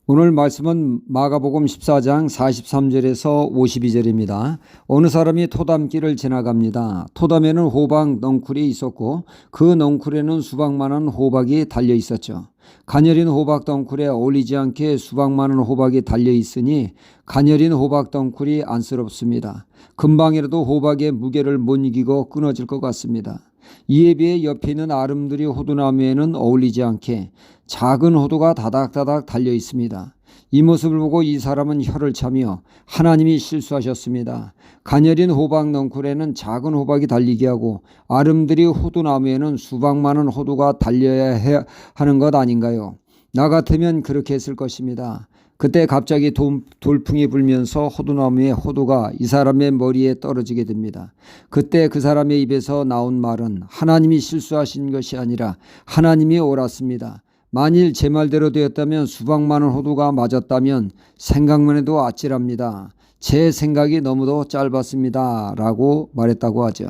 오늘 말씀은 마가복음 14장 43절에서 52절입니다. 어느 사람이 토담길을 지나갑니다. 토담에는 호박 넝쿨이 있었고 그 넝쿨에는 수박 많은 호박이 달려 있었죠. 가녀린 호박 덩쿨에 어울리지 않게 수박 많은 호박이 달려 있으니 가녀린 호박 덩쿨이 안쓰럽습니다. 금방이라도 호박의 무게를 못 이기고 끊어질 것 같습니다. 이에 비해 옆에 있는 아름드리 호두나무에는 어울리지 않게 작은 호두가 다닥다닥 달려 있습니다. 이 모습을 보고 이 사람은 혀를 차며 하나님이 실수하셨습니다. 가녀린 호박 넝쿨에는 작은 호박이 달리게 하고 아름드리 호두나무에는 수박 많은 호두가 달려야 하는 것 아닌가요? 나 같으면 그렇게 했을 것입니다. 그때 갑자기 돌풍이 불면서 호두나무의 호두가 이 사람의 머리에 떨어지게 됩니다. 그때 그 사람의 입에서 나온 말은 하나님이 실수하신 것이 아니라 하나님이 옳았습니다. 만일 제 말대로 되었다면 수박 많은 호두가 맞았다면 생각만 해도 아찔합니다. 제 생각이 너무도 짧았습니다. 라고 말했다고 하죠.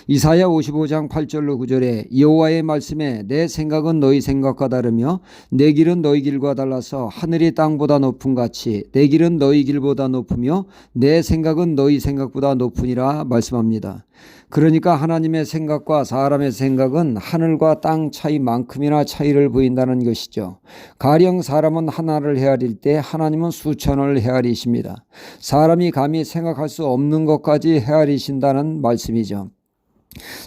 이사야 55장 8절로 9절에 여호와의 말씀에 내 생각은 너희 생각과 다르며 내 길은 너희 길과 달라서 하늘이 땅보다 높음 같이 내 길은 너희 길보다 높으며 내 생각은 너희 생각보다 높으니라 말씀합니다. 그러니까 하나님의 생각과 사람의 생각은 하늘과 땅 차이만큼이나 차이를 보인다는 것이죠. 가령 사람은 하나를 헤아릴 때 하나님은 수천을 헤아리십니다. 사람이 감히 생각할 수 없는 것까지 헤아리신다는 말씀이죠.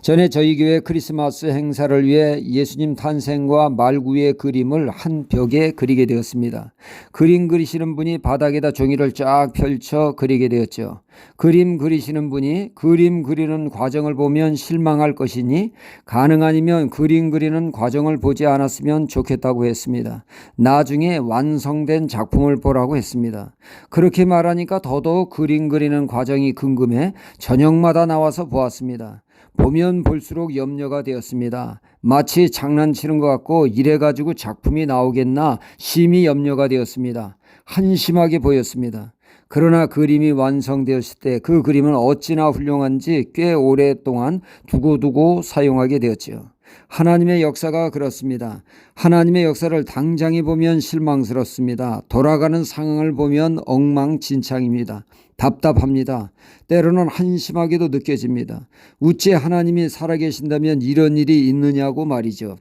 전에 저희 교회 크리스마스 행사를 위해 예수님 탄생과 말구의 그림을 한 벽에 그리게 되었습니다. 그림 그리시는 분이 바닥에다 종이를 쫙 펼쳐 그리게 되었죠. 그림 그리시는 분이 그림 그리는 과정을 보면 실망할 것이니 가능 아니면 그림 그리는 과정을 보지 않았으면 좋겠다고 했습니다. 나중에 완성된 작품을 보라고 했습니다. 그렇게 말하니까 더더욱 그림 그리는 과정이 궁금해 저녁마다 나와서 보았습니다. 보면 볼수록 염려가 되었습니다. 마치 장난치는 것 같고 이래가지고 작품이 나오겠나 심히 염려가 되었습니다. 한심하게 보였습니다. 그러나 그림이 완성되었을 때 그 그림은 어찌나 훌륭한지 꽤 오랫동안 두고두고 사용하게 되었지요. 하나님의 역사가 그렇습니다. 하나님의 역사를 당장에 보면 실망스럽습니다. 돌아가는 상황을 보면 엉망진창입니다. 답답합니다. 때로는 한심하게도 느껴집니다. 우째 하나님이 살아계신다면 이런 일이 있느냐고 말이죠.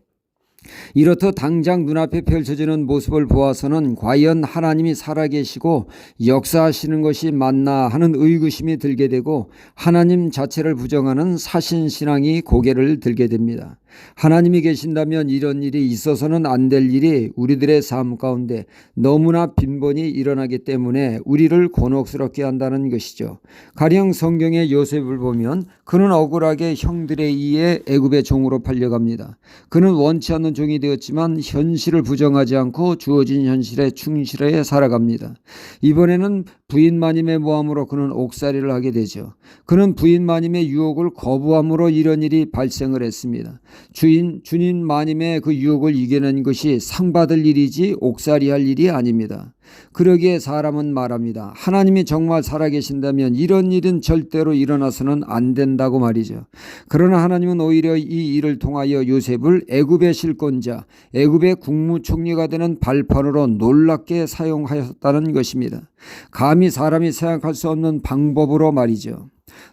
이렇듯 당장 눈앞에 펼쳐지는 모습을 보아서는 과연 하나님이 살아계시고 역사하시는 것이 맞나 하는 의구심이 들게 되고 하나님 자체를 부정하는 사신신앙이 고개를 들게 됩니다. 하나님이 계신다면 이런 일이 있어서는 안 될 일이 우리들의 삶 가운데 너무나 빈번히 일어나기 때문에 우리를 곤혹스럽게 한다는 것이죠. 가령 성경의 요셉을 보면 그는 억울하게 형들에 의해 애굽의 종으로 팔려갑니다. 그는 원치 않는 종이 되었지만 현실을 부정하지 않고 주어진 현실에 충실해 살아갑니다. 이번에는 부인 마님의 모함으로 그는 옥살이를 하게 되죠. 그는 부인 마님의 유혹을 거부함으로 이런 일이 발생을 했습니다. 주인 마님의 그 유혹을 이겨낸 것이 상받을 일이지 옥살이할 일이 아닙니다. 그러기에 사람은 말합니다. 하나님이 정말 살아계신다면 이런 일은 절대로 일어나서는 안 된다고 말이죠. 그러나 하나님은 오히려 이 일을 통하여 요셉을 애굽의 실권자, 애굽의 국무총리가 되는 발판으로 놀랍게 사용하였다는 것입니다. 감히 사람이 생각할 수 없는 방법으로 말이죠.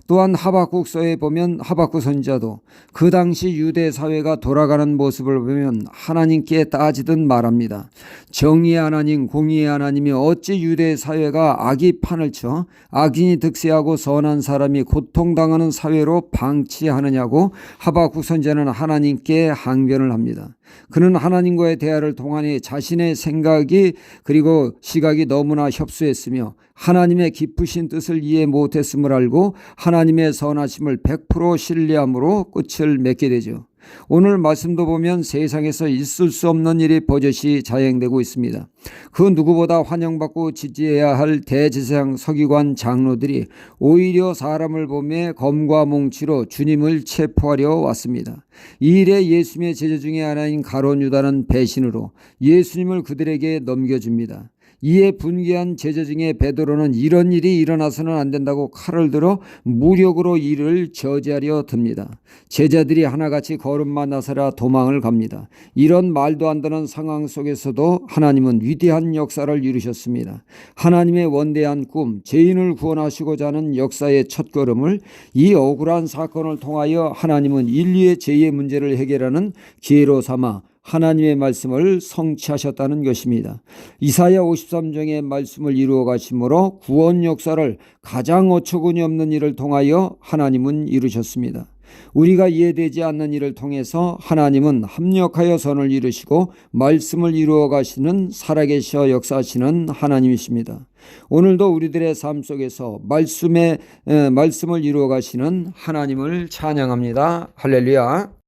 또한 하박국서에 보면 하박국 선지자도 그 당시 유대 사회가 돌아가는 모습을 보면 하나님께 따지듯 말합니다. 정의의 하나님, 공의의 하나님이 어찌 유대 사회가 악이 판을 쳐 악인이 득세하고 선한 사람이 고통당하는 사회로 방치하느냐고 하박국 선지자는 하나님께 항변을 합니다. 그는 하나님과의 대화를 통하니 자신의 생각이 그리고 시각이 너무나 협소했으며 하나님의 깊으신 뜻을 이해 못했음을 알고 하나님의 선하심을 100% 신뢰함으로 끝을 맺게 되죠. 오늘 말씀도 보면 세상에서 있을 수 없는 일이 버젓이 자행되고 있습니다. 그 누구보다 환영받고 지지해야 할 대제사장 서기관 장로들이 오히려 사람을 보며 검과 몽치로 주님을 체포하려 왔습니다. 이 일에 예수님의 제자 중에 하나인 가룟 유다는 배신으로 예수님을 그들에게 넘겨줍니다. 이에 분개한 제자 중에 베드로는 이런 일이 일어나서는 안 된다고 칼을 들어 무력으로 이를 저지하려 듭니다. 제자들이 하나같이 걸음만 나서라 도망을 갑니다. 이런 말도 안 되는 상황 속에서도 하나님은 위대한 역사를 이루셨습니다. 하나님의 원대한 꿈, 죄인을 구원하시고자 하는 역사의 첫걸음을 이 억울한 사건을 통하여 하나님은 인류의 죄의 문제를 해결하는 기회로 삼아 하나님의 말씀을 성취하셨다는 것입니다. 이사야 53장의 말씀을 이루어 가심으로 구원 역사를 가장 어처구니 없는 일을 통하여 하나님은 이루셨습니다. 우리가 이해되지 않는 일을 통해서 하나님은 합력하여 선을 이루시고 말씀을 이루어 가시는 살아계셔 역사하시는 하나님이십니다. 오늘도 우리들의 삶 속에서 말씀을 이루어 가시는 하나님을 찬양합니다. 할렐루야.